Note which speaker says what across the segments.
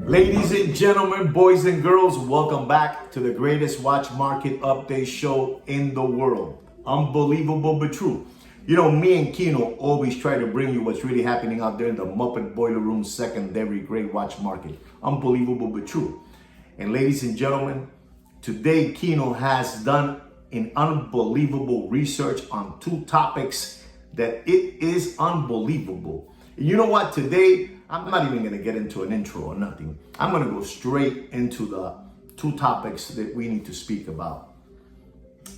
Speaker 1: Ladies and gentlemen, boys and girls, welcome back to the greatest watch market update show in the world. Unbelievable but true. You know, me and Kino always try to bring you what's really happening out there in the Muppet Boiler Room secondary great watch market. Unbelievable but true. And ladies and gentlemen, today Kino has done an unbelievable research on two topics that it is unbelievable. You know what? Today, I'm not even going to get into an intro or nothing. I'm going to go straight into the two topics that we need to speak about.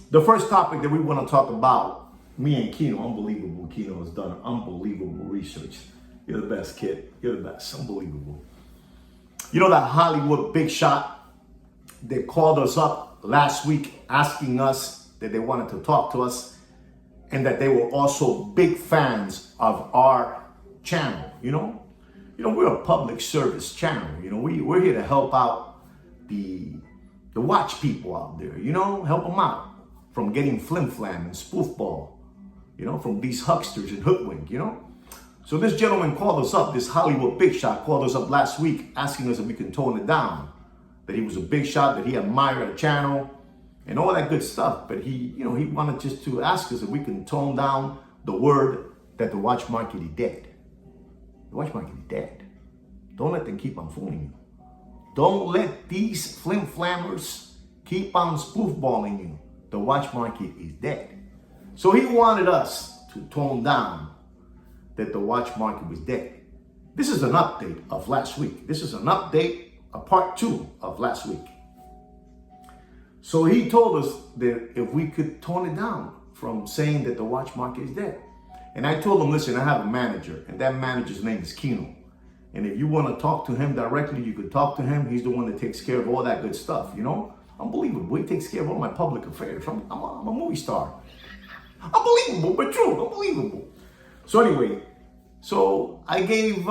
Speaker 1: The first topic that we want to talk about, me and Kino, unbelievable. Kino has done unbelievable research. You're the best, kid. You're the best. Unbelievable. You know that Hollywood big shot that called us up last week asking us that they wanted to talk to us and that they were also big fans of our channel, you know, we're a public service channel. You know, we're here to help out the watch people out there, you know, help them out from getting flim-flam and spoofball, you know, from these hucksters and hoodwink, you know. So this gentleman called us up, this Hollywood big shot called us up last week asking us if we can tone it down, that he was a big shot, that he admired our channel and all that good stuff. But he wanted just to ask us if we can tone down the word that the watch market is dead. The watch market is dead. Don't let them keep on fooling you. Don't let these flim-flammers keep on spoofballing you. The watch market is dead. So he wanted us to tone down that the watch market was dead. This is an update of last week. This is an update, a part 2 of last week. So he told us that if we could tone it down from saying that the watch market is dead. And I told him, listen, I have a manager, and that manager's name is Kino. And if you want to talk to him directly, you could talk to him. He's the one that takes care of all that good stuff, you know? Unbelievable. He takes care of all my public affairs. I'm a movie star. Unbelievable, but true. Unbelievable. So anyway, so I gave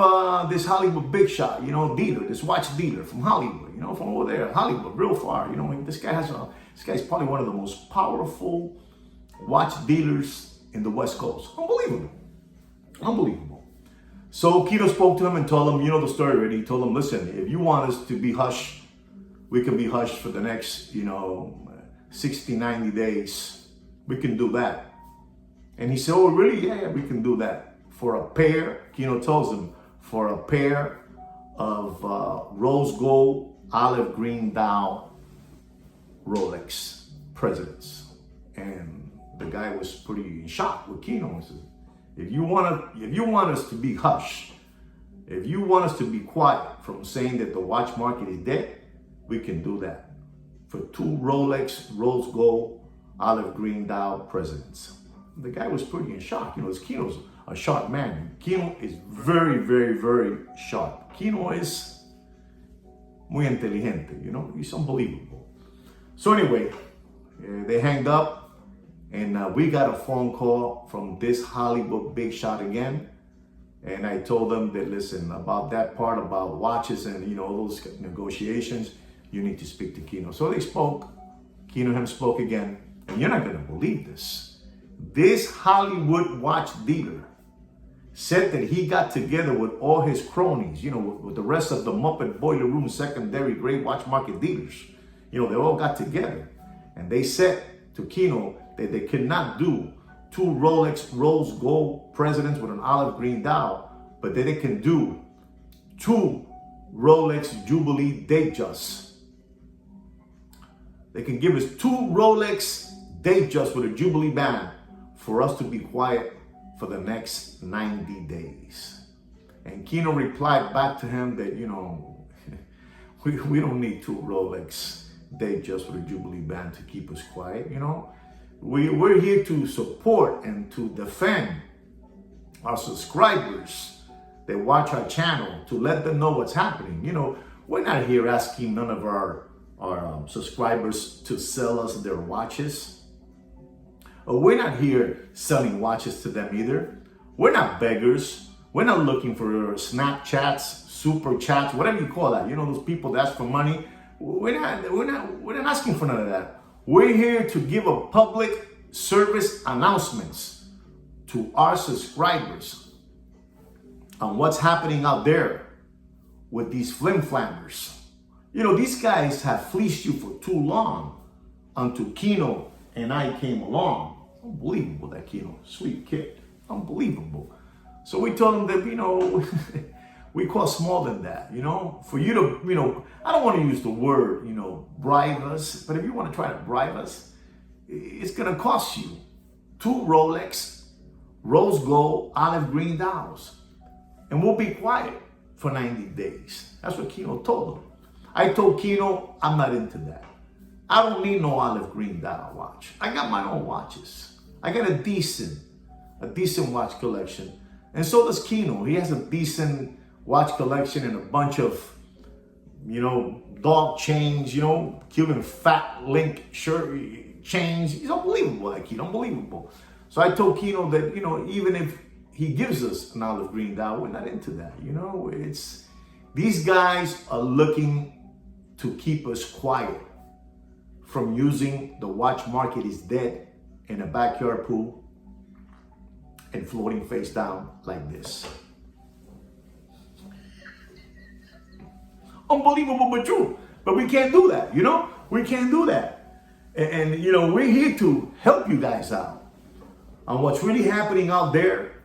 Speaker 1: this Hollywood big shot, you know, dealer, this watch dealer from Hollywood, you know, from over there, Hollywood, real far. You know, this guy's probably one of the most powerful watch dealers in the West Coast. Unbelievable. Unbelievable. So Kino spoke to him and told him, you know the story already. He told him, listen, if you want us to be hushed, we can be hushed for the next, 60, 90 days. We can do that. And he said, oh, really? Yeah, we can do that. For a pair, Kino tells him, for a pair of rose gold, olive green dial Rolex presidents. And the guy was pretty in shock with Kino. He says, if you want us to be hushed, if you want us to be quiet from saying that the watch market is dead, we can do that for 2 Rolex rose gold olive green dial presidents. The guy was pretty in shock. Kino's a sharp man. Kino is very, very, very sharp. Kino is muy inteligente, he's unbelievable. So anyway, they hanged up. And we got a phone call from this Hollywood big shot again. And I told them that, listen, about that part about watches and, those negotiations, you need to speak to Kino. So they spoke. Kino and him spoke again. And you're not going to believe this. This Hollywood watch dealer said that he got together with all his cronies, with the rest of the Muppet Boiler Room secondary grade watch market dealers. They all got together. And they said to Kino that they could not do 2 Rolex rose gold presidents with an olive green dial, but that they can do 2 Rolex Jubilee Datejust. They can give us 2 Rolex Datejust with a Jubilee band for us to be quiet for the next 90 days. And Kino replied back to him that, we don't need 2 Rolex Datejust with a Jubilee band to keep us quiet, We're here to support and to defend our subscribers that watch our channel, to let them know what's happening. We're not here asking none of our subscribers to sell us their watches. We're not here selling watches to them either. We're not beggars. We're not looking for Snapchats, super chats, whatever you call that. Those people that ask for money. We're not asking for none of that. We're here to give a public service announcements to our subscribers on what's happening out there with these flim-flammers. You know, these guys have fleeced you for too long until Kino and I came along. Unbelievable, that Kino, sweet kid, unbelievable. So we told him that, you know, we cost more than that, you know, for you to, you know, I don't want to use the word, you know, bribe us, but if you want to try to bribe us, it's going to cost you 2 Rolex, rose gold, olive green dials. And we'll be quiet for 90 days. That's what Kino told him. I told Kino, I'm not into that. I don't need no olive green dial watch. I got my own watches. I got a decent watch collection. And so does Kino. He has a decent watch collection and a bunch of, you know, dog chains, you know, Cuban fat link shirt chains. He's unbelievable, that Kino, unbelievable. So I told Kino that, you know, even if he gives us an olive green dial, we're not into that, you know. It's, these guys are looking to keep us quiet from using the watch market is dead in a backyard pool and floating face down like this. Unbelievable but true. But we can't do that, you know? We can't do that. And you know, we're here to help you guys out on what's really happening out there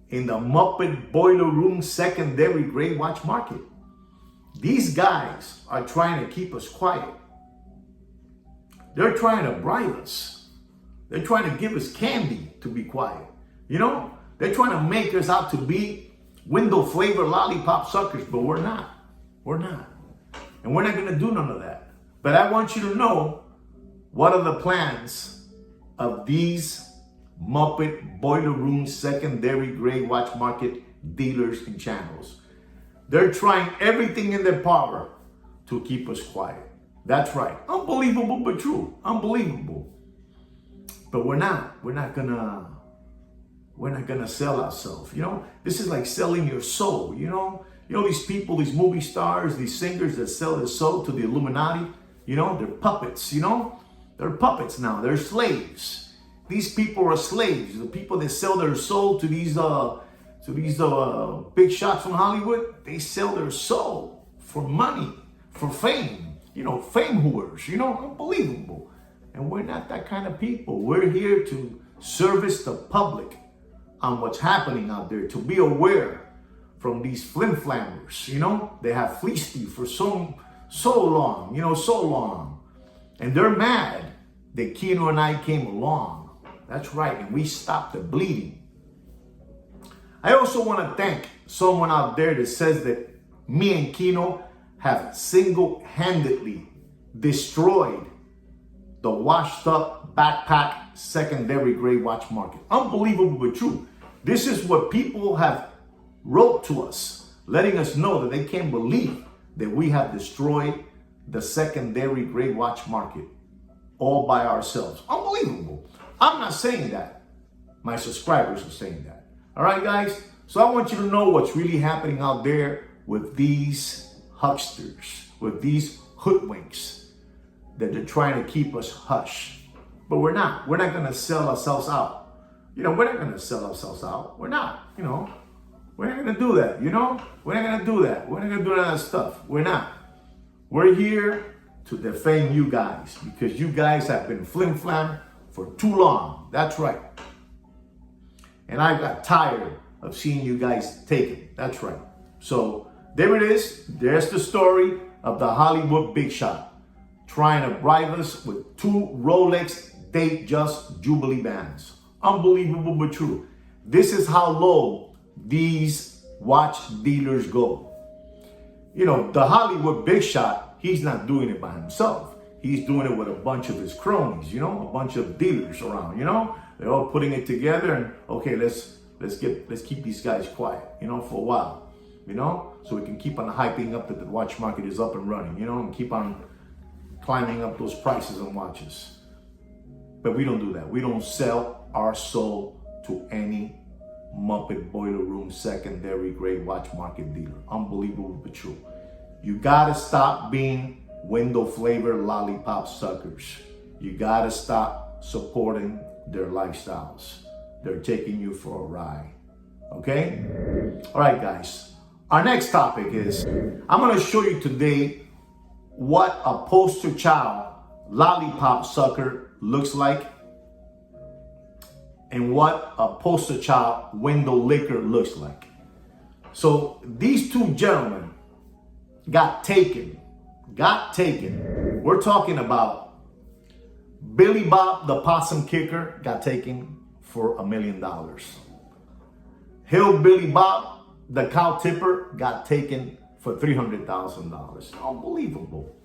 Speaker 1: in the Muppet Boiler Room secondary gray watch market. These guys are trying to keep us quiet. They're trying to bribe us. They're trying to give us candy to be quiet. You know, they're trying to make us out to be window flavor lollipop suckers, but we're not. We're not. And we're not going to do none of that. But I want you to know what are the plans of these Muppet Boiler Room secondary gray watch market dealers and channels. They're trying everything in their power to keep us quiet. That's right. Unbelievable but true. Unbelievable. But we're not gonna sell ourselves. You know, this is like selling your soul, you know. You know, these people, these movie stars, these singers that sell their soul to the Illuminati, you know, they're puppets, you know. They're puppets now. They're slaves. These people are slaves. The people that sell their soul to these big shots from Hollywood, they sell their soul for money, for fame. You know, fame whores, you know, unbelievable. And we're not that kind of people. We're here to service the public on what's happening out there, to be aware from these flim-flammers, you know. They have fleeced you for so long, you know, so long. And they're mad that Kino and I came along. That's right, and we stopped the bleeding. I also want to thank someone out there that says that me and Kino have single-handedly destroyed the washed up backpack secondary gray watch market. Unbelievable but true. This is what people have wrote to us, letting us know that they can't believe that we have destroyed the secondary gray watch market all by ourselves. Unbelievable. I'm not saying that. My subscribers are saying that. All right, guys? So I want you to know what's really happening out there with these hucksters, with these hoodwinks that they're trying to keep us hush. But we're not. We're not going to sell ourselves out. You know, we're not going to sell ourselves out. We're not, you know. We're not going to do that, you know. We're not going to do that. We're not going to do none of that stuff. We're not. We're here to defend you guys because you guys have been flim-flam for too long. That's right. And I got tired of seeing you guys take it. That's right. So there it is. There's the story of the Hollywood big shot trying to bribe us with 2 Rolex Datejust Jubilee bands. Unbelievable but true. This is how low these watch dealers go. You know, the Hollywood big shot, he's not doing it by himself. He's doing it with a bunch of his cronies, you know, a bunch of dealers around, you know. They're all putting it together and, okay, let's keep these guys quiet, you know, for a while, you know, so we can keep on hyping up that the watch market is up and running, you know, and keep on climbing up those prices on watches. But we don't do that. We don't sell our soul to any Muppet Boiler Room secondary gray watch market dealer. Unbelievable but true. You gotta stop being window flavor lollipop suckers. You gotta stop supporting their lifestyles. They're taking you for a ride. Okay? All right, guys. Our next topic is, I'm going to show you today what a poster child lollipop sucker looks like and what a poster child window licker looks like. So these two gentlemen got taken. We're talking about Billy Bob the possum kicker got taken for $1 million. Hillbilly Bob the cow tipper got taken for $300,000. Unbelievable.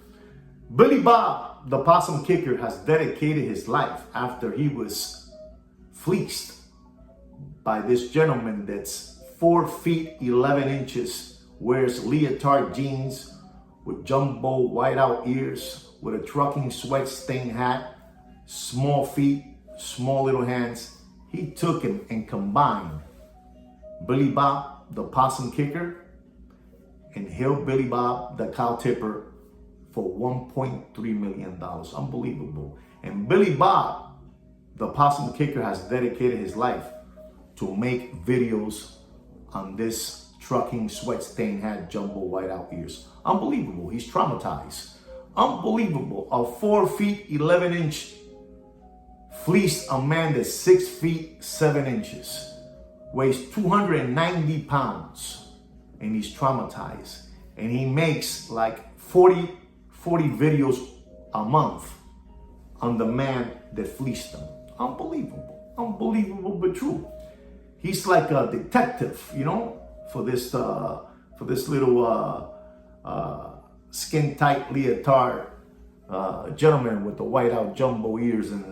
Speaker 1: Billy Bob the possum kicker has dedicated his life after he was fleeced by this gentleman that's 4 feet 11 inches, wears leotard jeans with jumbo whiteout ears, with a trucking sweat stained hat, small feet, small little hands. He took him and combined Billy Bob the possum kicker and Hillbilly Bob the cow tipper for $1.3 million. Unbelievable. And Billy Bob the possum kicker has dedicated his life to make videos on this trucking sweat stained hat, jumbo whiteout ears. Unbelievable. He's traumatized. Unbelievable. A 4 feet 11 inch fleeced a man that's 6 feet 7 inches, weighs 290 pounds, and he's traumatized. And he makes like 40 videos a month on the man that fleeced him. Unbelievable. Unbelievable but true. He's like a detective, you know, for this little skin tight leotard gentleman with the whiteout jumbo ears and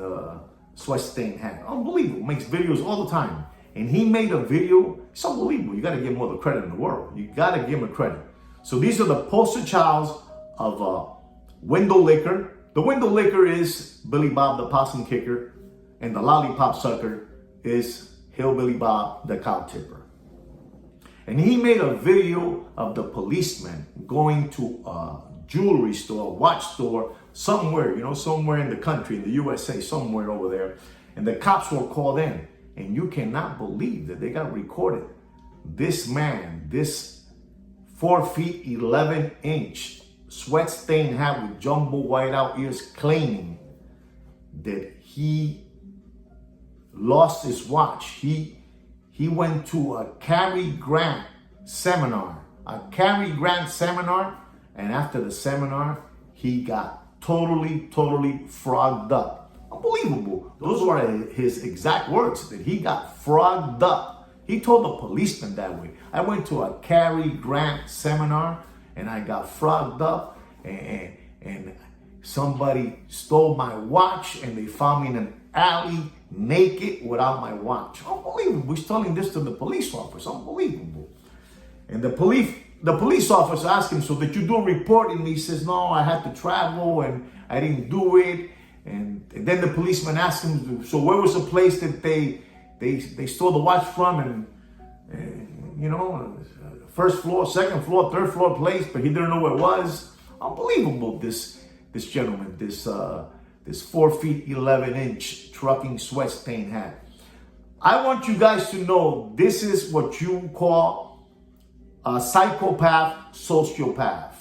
Speaker 1: sweat stained hat. Unbelievable. Makes videos all the time. And he made a video. It's unbelievable. You got to give him all the credit in the world. You got to give him a credit. So these are the poster childs of window licker. The window licker is Billy Bob the possum kicker, and the lollipop sucker is Hillbilly Bob the cow tipper. And he made a video of the policeman going to a jewelry store, a watch store, somewhere, you know, somewhere in the country, in the USA, somewhere over there. And the cops were called in. And you cannot believe that they got recorded. This man, this 4 feet 11 inch sweat stained hat with jumbo whiteout ears, claiming that he lost his watch. He went to a Cary Grant seminar, and after the seminar, he got totally frogged up. Unbelievable. Those were his exact words, that he got frogged up. He told the policeman that way. I went to a Cary Grant seminar and I got frogged up, and somebody stole my watch and they found me in an alley naked without my watch. Unbelievable. He's telling this to the police officer. Unbelievable. And the police officer asked him, so did you do a report? And he says, no, I had to travel and I didn't do it. And then the policeman asked him, so where was the place that they stole the watch from? And you know, first floor, second floor, third floor place, but he didn't know where it was. Unbelievable, this gentleman, this 4 feet 11 inch trucking sweat stained hat. I want you guys to know this is what you call a psychopath, sociopath.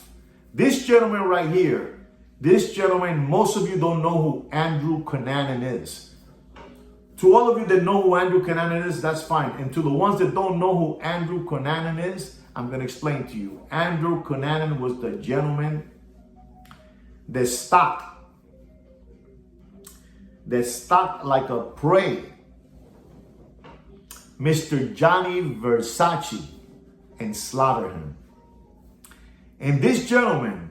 Speaker 1: This gentleman right here, most of you don't know who Andrew Cunanan is. To all of you that know who Andrew Cunanan is, that's fine. And to the ones that don't know who Andrew Cunanan is, I'm going to explain to you. Andrew Cunanan was the gentleman that stalked like a prey Mr. Johnny Versace and slaughtered him. And this gentleman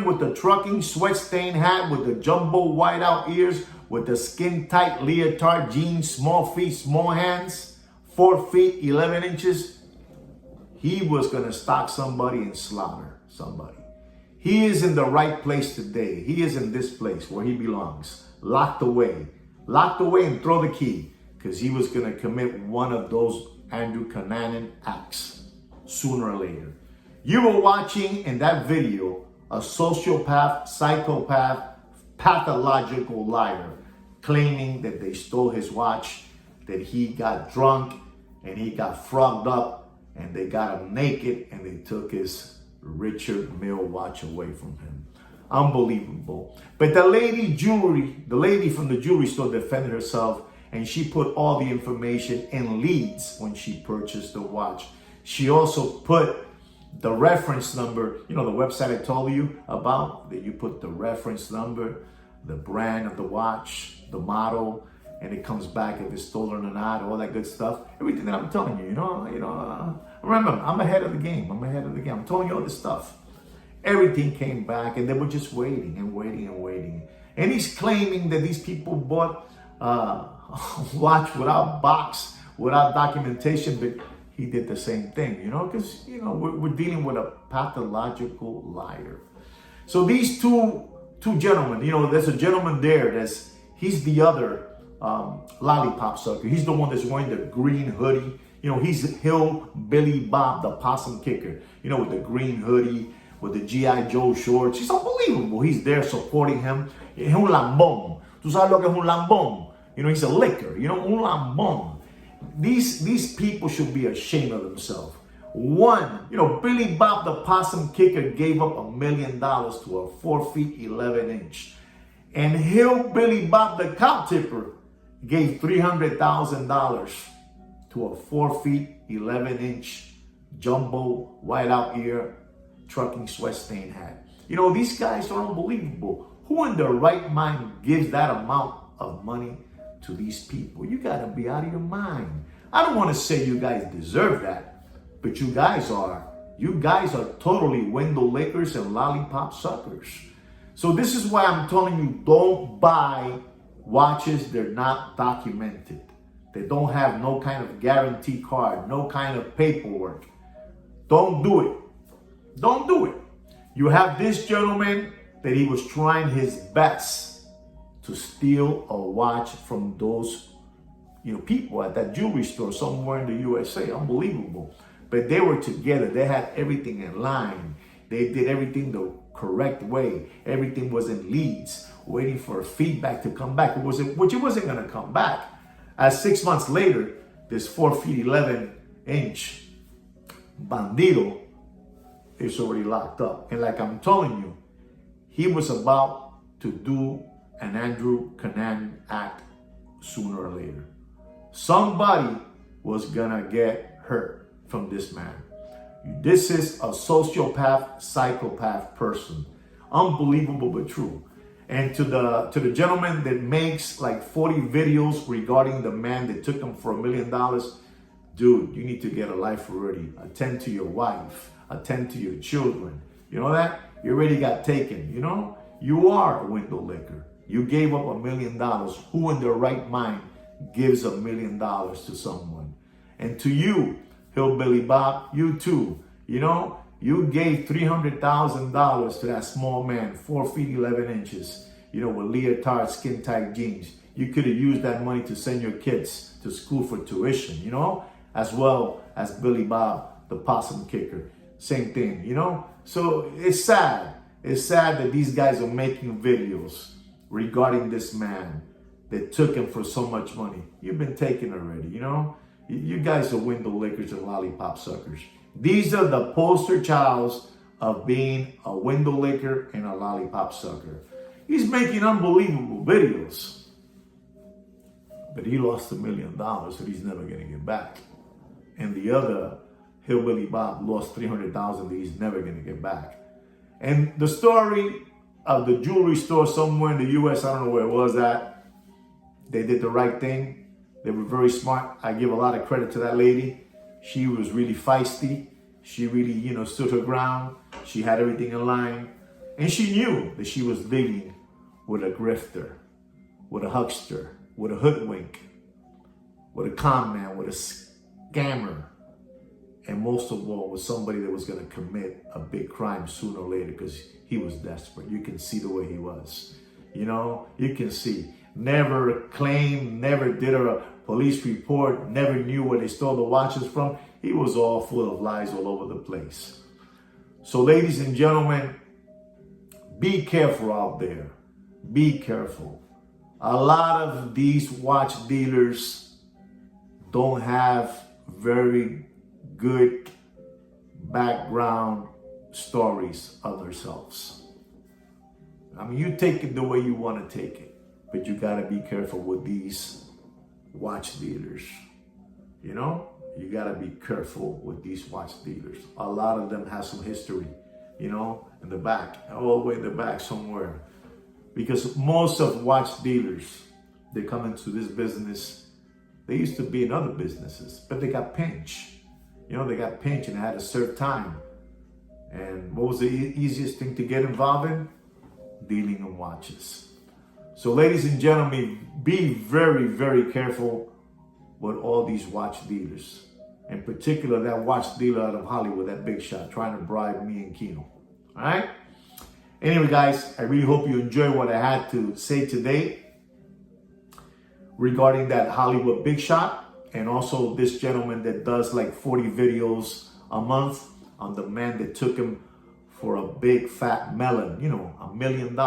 Speaker 1: with the trucking sweat stained hat, with the jumbo whiteout ears, with the skin tight leotard jeans, small feet, small hands, 4 feet 11 inches, he was going to stalk somebody and slaughter somebody. He is in the right place today. He is in this place where he belongs, locked away and throw the key, because he was going to commit one of those Andrew Cunanan acts sooner or later. You were watching in that video a sociopath, psychopath, pathological liar claiming that they stole his watch, that he got drunk and he got frogged up and they got him naked, and they took his Richard Mille watch away from him. Unbelievable. But the lady from the jewelry store defended herself, and she put all the information in leads when she purchased the watch. She also put the reference number, the website I told you about, that you put the reference number, the brand of the watch, the model, and it comes back if it's stolen or not, all that good stuff. Everything that I'm telling you, remember, I'm ahead of the game. I'm telling you all this stuff. Everything came back, and they were just waiting and waiting and waiting. And he's claiming that these people bought a watch without box, without documentation, but he did the same thing, because, we're dealing with a pathological liar. So these two gentlemen, there's a gentleman there he's the other lollipop sucker. He's the one that's wearing the green hoodie. He's Hillbilly Bob, the possum kicker, with the green hoodie, with the G.I. Joe shorts. He's unbelievable. He's there supporting him. Es un lambón. ¿Tú sabes lo que es un lambón? He's a licker, un lambón. These people should be ashamed of themselves. One, Billy Bob, the possum kicker, gave up $1 million to a 4 feet 11 inch. And Hillbilly Bob, the cow tipper, gave $300,000 to a 4 feet 11 inch jumbo whiteout ear trucking sweat stain hat. These guys are unbelievable. Who in their right mind gives that amount of money to these people? You got to be out of your mind. I don't want to say you guys deserve that, but you guys are totally window lickers and lollipop suckers. So this is why I'm telling you, don't buy watches they're not documented. They don't have no kind of guarantee card, no kind of paperwork. Don't do it. Don't do it. You have this gentleman that he was trying his best to steal a watch from those people at that jewelry store somewhere in the USA. Unbelievable. But they were together. They had everything in line. They did everything the correct way. Everything was in leads, waiting for feedback to come back, which it wasn't going to come back. As 6 months later, this 4 feet 11 inch bandido is already locked up. And like I'm telling you, he was about to do an Andrew Cunanan act sooner or later. Somebody was gonna get hurt from this man. This is a sociopath, psychopath person. Unbelievable but true. And to the gentleman that makes like 40 videos regarding the man that took him for $1 million, dude, you need to get a life already. Attend to your wife. Attend to your children. You know that? You already got taken, You are a window licker. You gave up $1 million. Who in their right mind gives $1 million to someone? And to you, Hillbilly Bob, you too. You gave $300,000 to that small man, 4 feet 11 inches, with leotard, skin tight jeans. You could have used that money to send your kids to school for tuition, as well as Billy Bob, the possum kicker. Same thing, So it's sad. It's sad that these guys are making videos regarding this man that took him for so much money. You've been taken already, You guys are window lickers and lollipop suckers. These are the poster childs of being a window licker and a lollipop sucker. He's making unbelievable videos, but he lost $1 million that he's never going to get back. And the other Hillbilly Bob lost $300,000 that he's never going to get back. And the story of the jewelry store somewhere in the U.S., I don't know where it was at, they did the right thing. They were very smart. I give a lot of credit to that lady. She was really feisty. She really, stood her ground. She had everything in line. And she knew that she was dealing with a grifter, with a huckster, with a hoodwink, with a con man, with a scammer. And most of all, with somebody that was going to commit a big crime sooner or later because he was desperate. You can see the way he was. You can see. Never claimed, never did a police report, never knew where they stole the watches from. He was all full of lies all over the place. So ladies and gentlemen, be careful out there. Be careful. A lot of these watch dealers don't have very good background stories of themselves. I mean, you take it the way you want to take it, but you got to be careful with these watch dealers. You know, you got to be careful with these watch dealers. A lot of them have some history, you know, in the back, all the way in the back somewhere. Because most of watch dealers, they come into this business, they used to be in other businesses, but they got pinched. You know, they got pinched and had to serve time. And what was the easiest thing to get involved in? Dealing in watches. So ladies and gentlemen, be very, very careful with all these watch dealers. In particular, that watch dealer out of Hollywood, that big shot, trying to bribe me and Kino. All right? Anyway, guys, I really hope you enjoy what I had to say today regarding that Hollywood big shot. And also this gentleman that does like 40 videos a month on the man that took him for a big fat melon, you know, $1 million.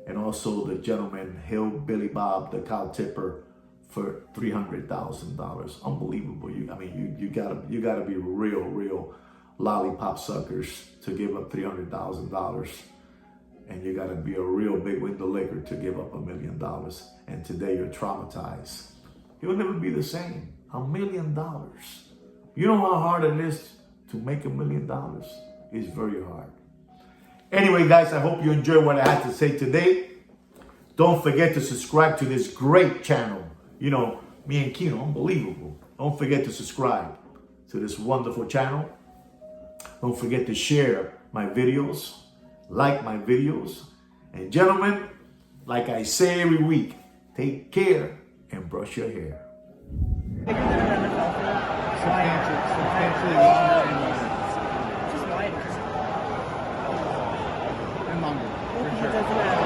Speaker 1: And also the gentleman, Hillbilly Bob, the cow tipper, for $300,000. Unbelievable. You gotta be real lollipop suckers to give up $300,000. And you gotta be a real big window licker to give up $1 million. And today you're traumatized. You'll never be the same. $1 million. You know how hard it is to make $1 million? It's very hard. Anyway, guys, I hope you enjoyed what I had to say today. Don't forget to subscribe to this great channel. You know, me and Kino, unbelievable. Don't forget to subscribe to this wonderful channel. Don't forget to share my videos, like my videos. And gentlemen, like I say every week, take care and brush your hair.
Speaker 2: Substantially longer and longer. For sure.